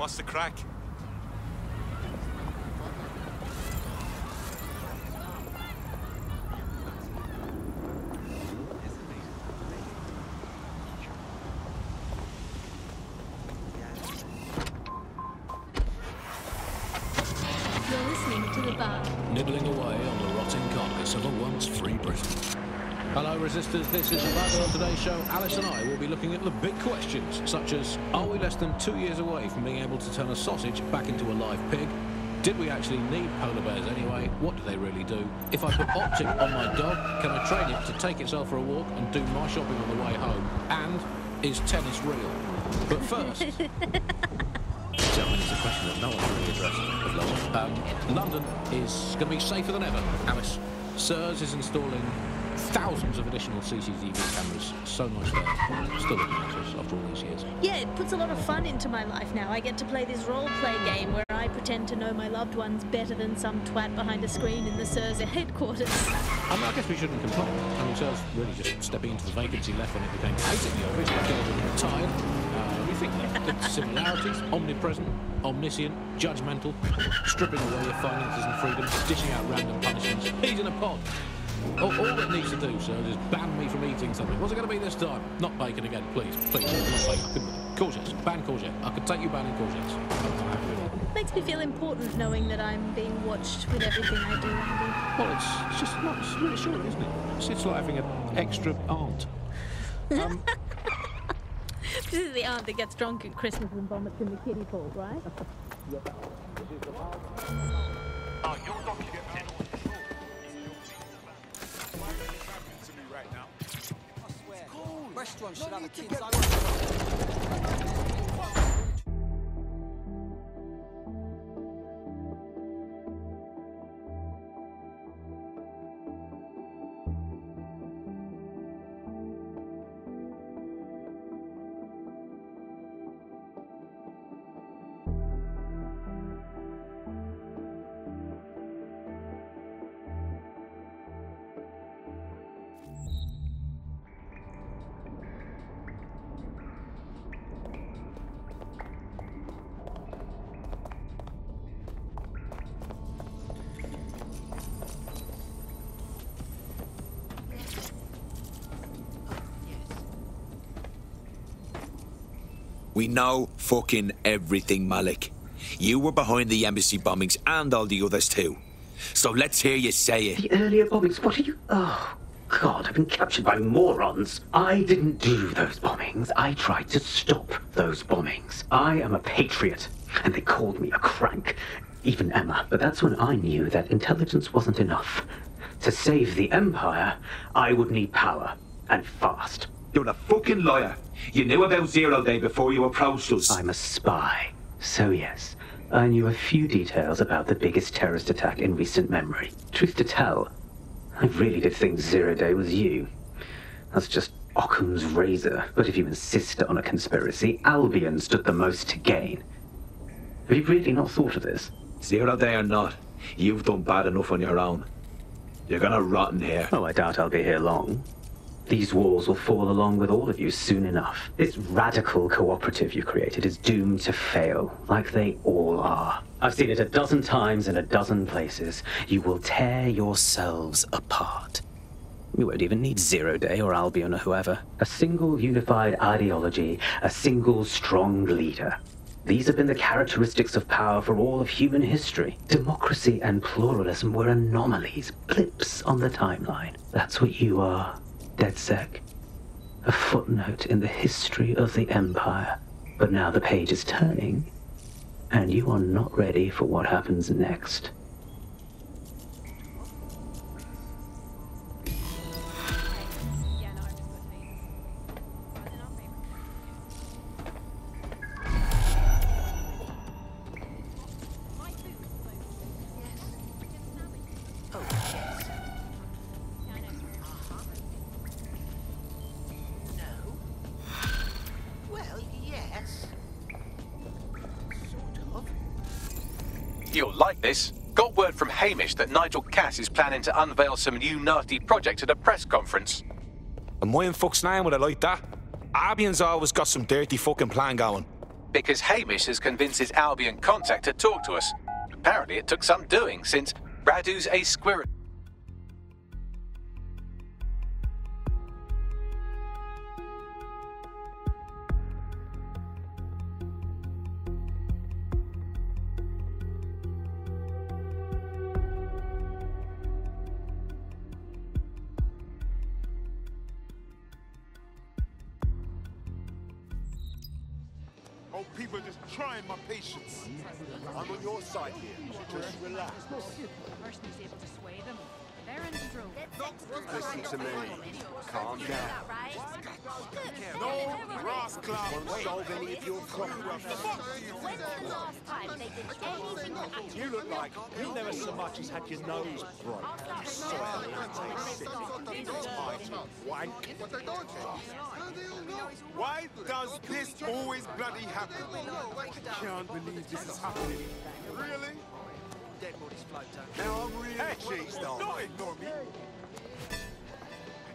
What's the crack? You're listening to The Bar. Nibbling away on the rotting carcass of a once free Britain. Hello resistors, this is The Bar. On today's show, Alice and I will be looking at the big questions, such as, are we less than 2 years away from being able to turn a sausage back into a live pig? Did we actually need polar bears anyway? What do they really do? If I put Optic on my dog, can I train it to take itself for a walk and do my shopping on the way home? And is tennis real? But first... Gentlemen, it's a question that no one's really addressed of late. London is going to be safer than ever, Alice. SIRS is installing thousands of additional CCTV cameras. So nice there. Still looking at us after all these years. Yeah, it puts a lot of fun into my life now. I get to play this role-play game where I pretend to know my loved ones better than some twat behind a screen in the SIRS headquarters. I mean, I guess we shouldn't complain. I mean, SIRS really just stepping into the vacancy left when it became basically obvious that girls were retired. We think that the similarities, omnipresent, omniscient, judgmental, stripping away your finances and freedoms, dishing out random punishments. He's in a pod. All it needs to do, sir, is ban me from eating something. What's it going to be this time? Not bacon again, please. Please, not bacon. Courgettes. Ban courgette. I could take you banning courgettes. I'm happy with it. Makes me feel important knowing that I'm being watched with everything I do, Andy. Well, it's just not, it's reassuring, isn't it? It's like having an extra aunt. This is the aunt that gets drunk at Christmas and vomits in the kiddie pool, right? Restaurants should have the kids. We know fucking everything, Malik. You were behind the embassy bombings and all the others too. So let's hear you say it. The earlier bombings, what are you... Oh, God, I've been captured by morons. I didn't do those bombings. I tried to stop those bombings. I am a patriot, and they called me a crank. Even Emma. But that's when I knew that intelligence wasn't enough. To save the Empire, I would need power, and fast. You're a fucking liar. You knew about Zero Day before you approached us. I'm a spy. So yes, I knew a few details about the biggest terrorist attack in recent memory. Truth to tell, I really did think Zero Day was you. That's just Occam's razor. But if you insist on a conspiracy, Albion stood the most to gain. Have you really not thought of this? Zero Day or not, you've done bad enough on your own. You're gonna rot in here. Oh, I doubt I'll be here long. These walls will fall along with all of you soon enough. This radical cooperative you created is doomed to fail, like they all are. I've seen it a dozen times in a dozen places. You will tear yourselves apart. You won't even need Zero Day or Albion or whoever. A single unified ideology, a single strong leader. These have been the characteristics of power for all of human history. Democracy and pluralism were anomalies, blips on the timeline. That's what you are. DedSec, a footnote in the history of the Empire. But now the page is turning, and you are not ready for what happens next. You'll like this. Got word from Hamish that Nigel Cass is planning to unveil some new nerdy project at a press conference. And why in fuck's name would I like that? Albion's always got some dirty fucking plan going. Because Hamish has convinced his Albion contact to talk to us. Apparently it took some doing, since Radu's a squirrel. Oh, people are just trying my patience. I'm on your side here. Just relax. Person who's able to sway them. They're in control. Listen to me. Calm down. No rascal won't solve any of your problems. When's the last time they did anything that You look like you never so much as had your nose broke. Soil wank. Why does this always bloody happen? I can't believe this is happening. Really? Now I'm really cheesed off. Don't ignore me. I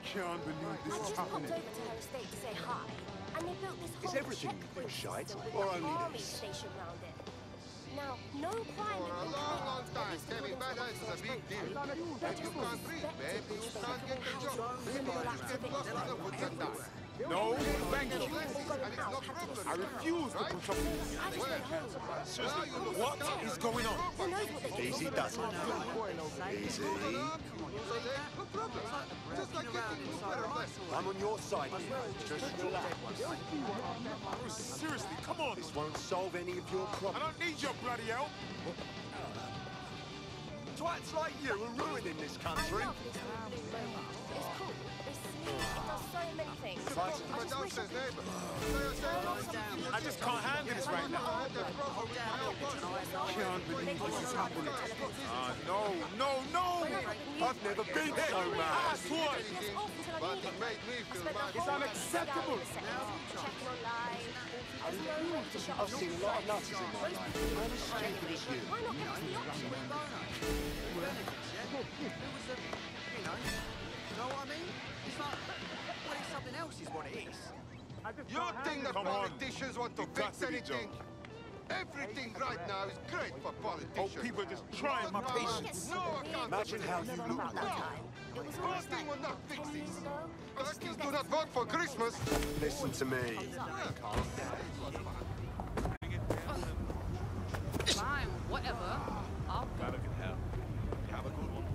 can't believe this is happening. Popped over to her estate to say hi, and they built this whole everything checkpoint shite, system or with an only army this? station round it. Now, no requirement can long connect time. at least Kevin according to Badass is a Oxford's big deal. country. They just You can't breathe, suspected baby. You which can't get the job. criminal activity. No, thank you. And it's no problem. I refuse to put up with this. I just went home. Seriously, what is going on? Who knows what they Easy does it. Easy. No problem. Just like getting you better on. I'm on your side here. Just relax. Seriously, come on. This won't solve any of your problems. I don't need your bloody help. Twats like you are ruining this I country. love this new blue robot. It's cool. It's smooth. It does so many things. Talk to I my just wish I downstairs could neighbor. I just can't handle this right now. Can't believe this is happening. No. I've never been so mad. What? But it made me feel bad. It's unacceptable. Checking online. There's no way to shut I've off seen a lot of nutters in my life. I'm as stupid as you. Why not give us the option? You think the Come on. politicians want to You've got fix to be anything? Everything right now is great for Oh, politicians. people are just trying my patience. No, I can't. Imagine how you look About that time. It was almost Voting will like not fix 10 years this. ago. Turkeys do not vote for Christmas. Listen to me. Fine, whatever. I'll go. Have a good one.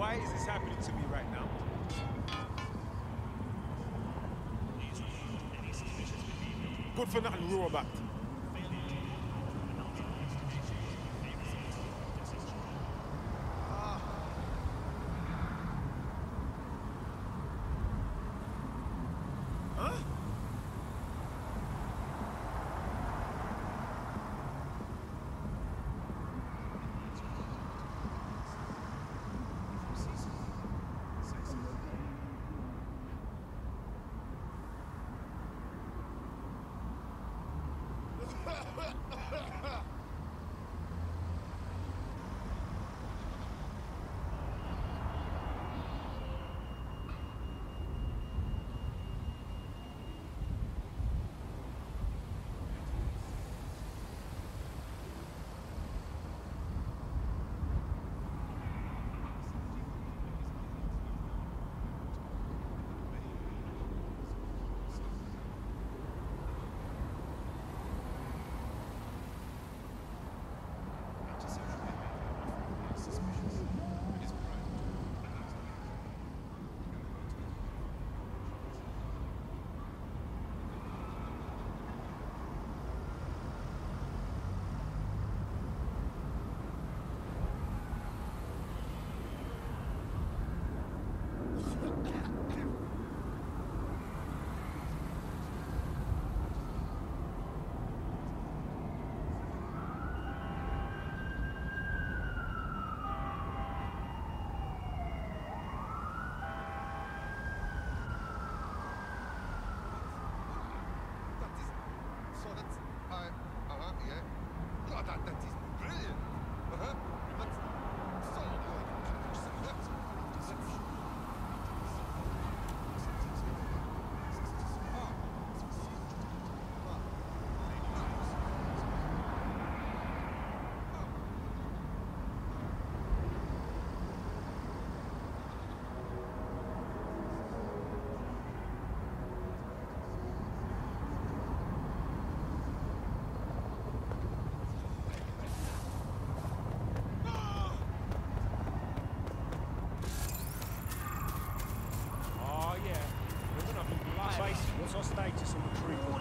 Why is this happening to me right now? Good for nothing, robot. What's our status on the trooper?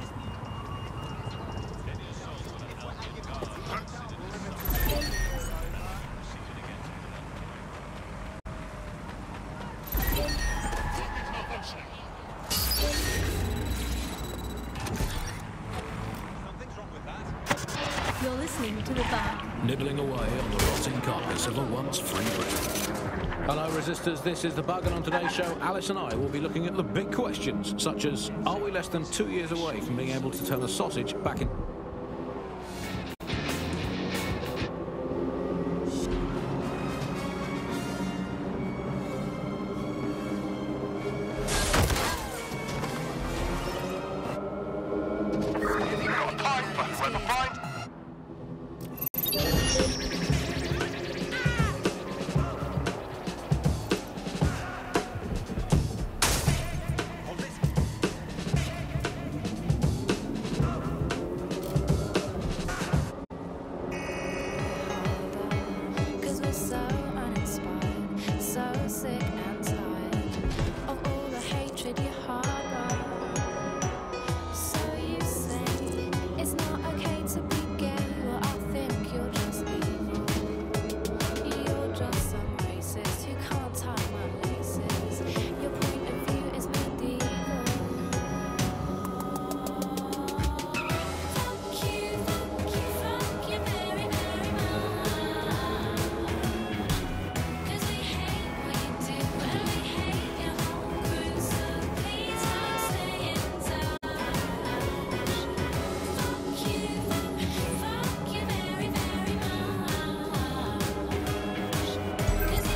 You're listening to The Bar. Nibbling away on the rotting carcass of a once free Britain. Hello resistors, this is The Bug, and on today's show Alice and I will be looking at the big questions, such as, are we less than 2 years away from being able to turn a sausage back in...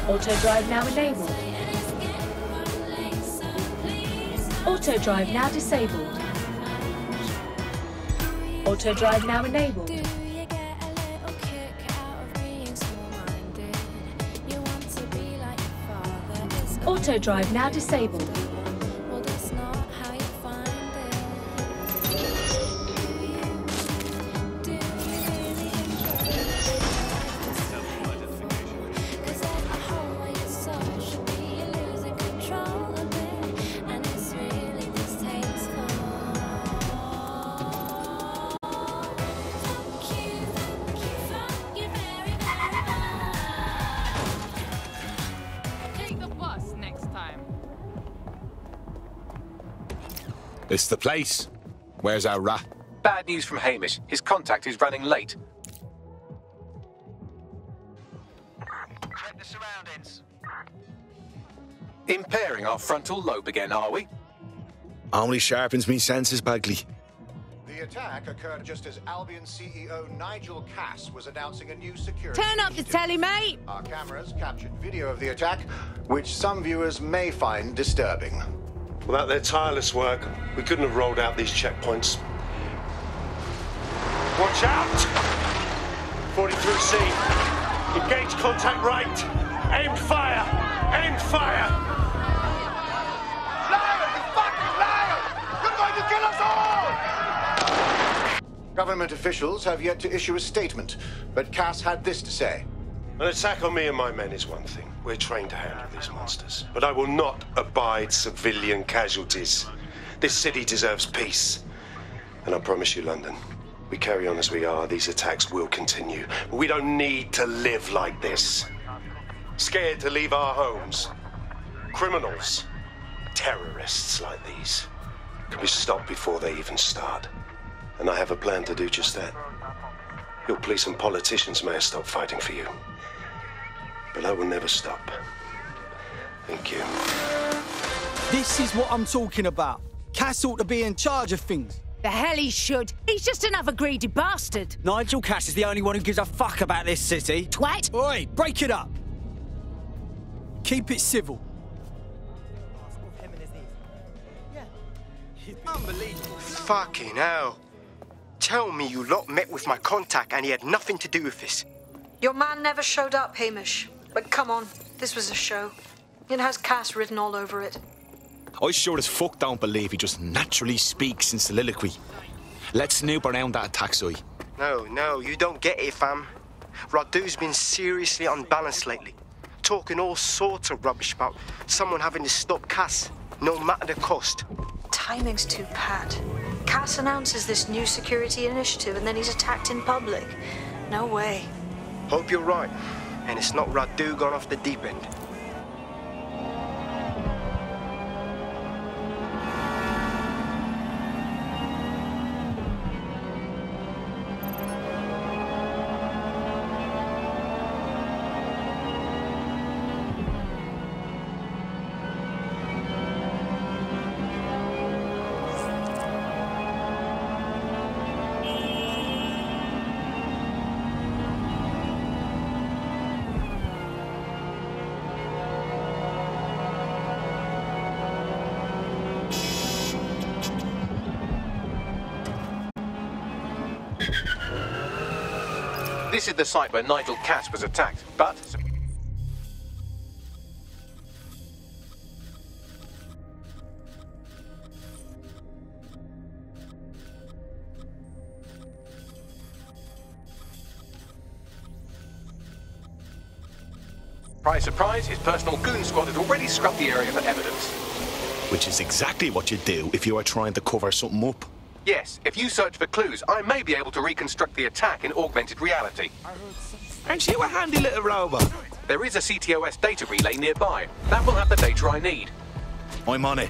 Auto drive now enabled. Auto drive now disabled. Auto drive now enabled. Auto drive now disabled. It's the place. Where's our rat? Bad news from Hamish. His contact is running late. Check the surroundings. Impairing our frontal lobe again, are we? Only sharpens me senses, Bagley. The attack occurred just as Albion CEO Nigel Cass was announcing a new security Turn up the telly, mate! Our cameras captured video of the attack, which some viewers may find disturbing. Without their tireless work, we couldn't have rolled out these checkpoints. Watch out! 43C. Engage contact right. Aimed fire. Aimed fire. Liar! You fucking liar! You're going to kill us all! Government officials have yet to issue a statement, but Cass had this to say. An attack on me and my men is one thing. We're trained to handle these monsters. But I will not abide civilian casualties. This city deserves peace. And I promise you, London, we carry on as we are, these attacks will continue. But we don't need to live like this. Scared to leave our homes. Criminals, terrorists like these can be stopped before they even start. And I have a plan to do just that. Your police and politicians may have stopped fighting for you. But I will never stop. Thank you. This is what I'm talking about. Cass ought to be in charge of things. The hell he should. He's just another greedy bastard. Nigel Cass is the only one who gives a fuck about this city. Twat! Oi, break it up. Keep it civil. Unbelievable. Fucking hell. Tell me you lot met with my contact and he had nothing to do with this. Your man never showed up, Hamish. But come on, this was a show. It has Cass written all over it. I sure as fuck don't believe he just naturally speaks in soliloquy. Let's snoop around that attack site. No, you don't get it, fam. Radu's been seriously unbalanced lately. Talking all sorts of rubbish about someone having to stop Cass, no matter the cost. Timing's too pat. Cass announces this new security initiative and then he's attacked in public. No way. Hope you're right, and it's not Radu gone off the deep end. This is the site where Nigel Cass was attacked, but... Surprise, surprise, his personal goon squad had already scrubbed the area for evidence. Which is exactly what you do if you are trying to cover something up. Yes, if you search for clues, I may be able to reconstruct the attack in augmented reality. Aren't you a handy little robot? There is a CTOS data relay nearby. That will have the data I need. I'm on it.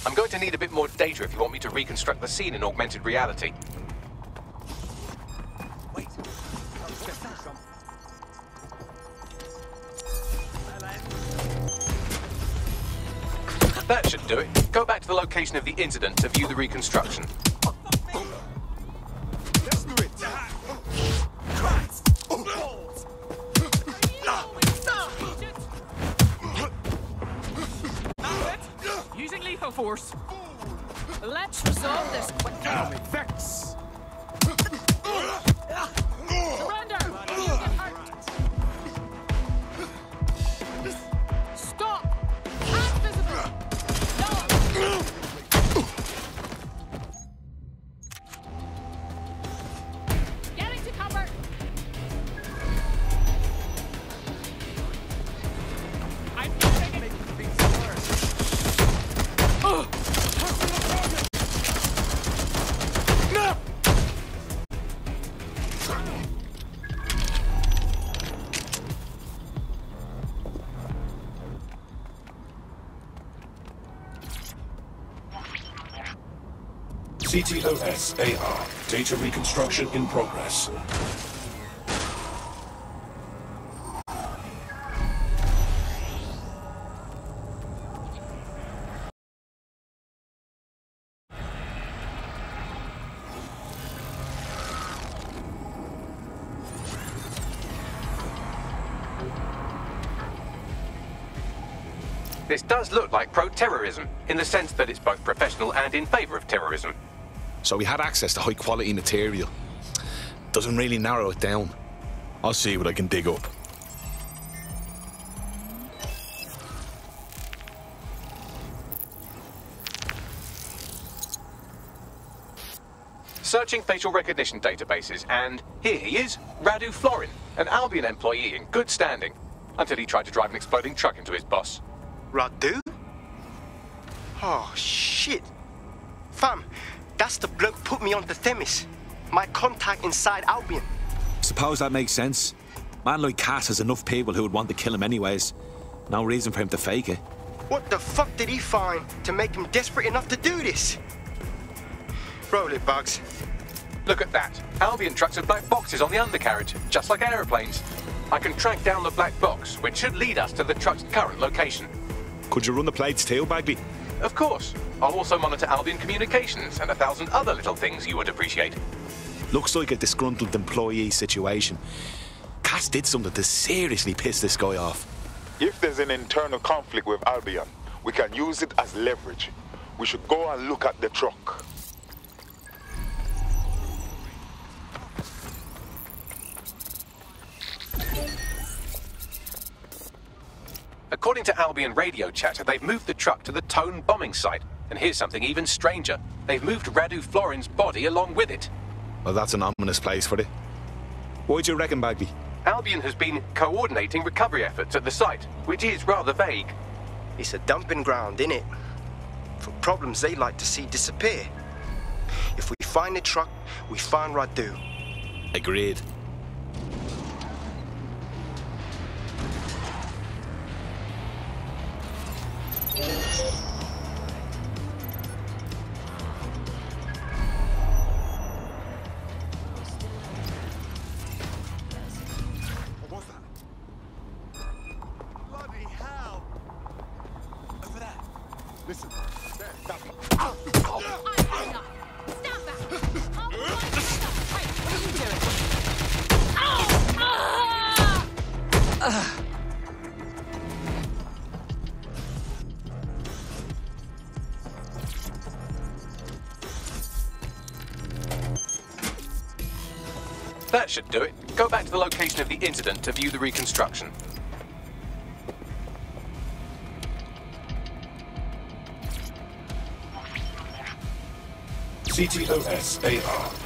I'm going to need a bit more data if you want me to reconstruct the scene in augmented reality. Wait. That should do it. Go back to the location of the incident to view the reconstruction. Let's do it. Using lethal force. Let's resolve this quickly. Vex. Surrender! Stop! Hands visible! No! Getting to cover! I'm taking things worse. No! CTOS-AR. Data reconstruction in progress. This does look like pro-terrorism, in the sense that it's both professional and in favour of terrorism. So we had access to high-quality material. Doesn't really narrow it down. I'll see what I can dig up. Searching facial recognition databases, and here he is, Radu Florin, an Albion employee in good standing, until he tried to drive an exploding truck into his boss. Radu? Oh, shit. Fam, that's the bloke put me on the Themis. My contact inside Albion. Suppose that makes sense. Man like Cass has enough people who would want to kill him anyways. No reason for him to fake it. What the fuck did he find to make him desperate enough to do this? Roll it, Bugs. Look at that. Albion trucks have black boxes on the undercarriage, just like aeroplanes. I can track down the black box, which should lead us to the truck's current location. Could you run the plates too, Bagley? Of course. I'll also monitor Albion communications and 1,000 other little things you would appreciate. Looks like a disgruntled employee situation. Cass did something to seriously piss this guy off. If there's an internal conflict with Albion, we can use it as leverage. We should go and look at the truck. According to Albion radio chatter, they've moved the truck to the Tone bombing site. And here's something even stranger. They've moved Radu Florin's body along with it. Well, that's an ominous place for it. What do you reckon, Bagley? Albion has been coordinating recovery efforts at the site, which is rather vague. It's a dumping ground, innit? For problems they like to see disappear. If we find the truck, we find Radu. Agreed. Listen. That should do it. Go back to the location of the incident to view the reconstruction. CTOS-AR.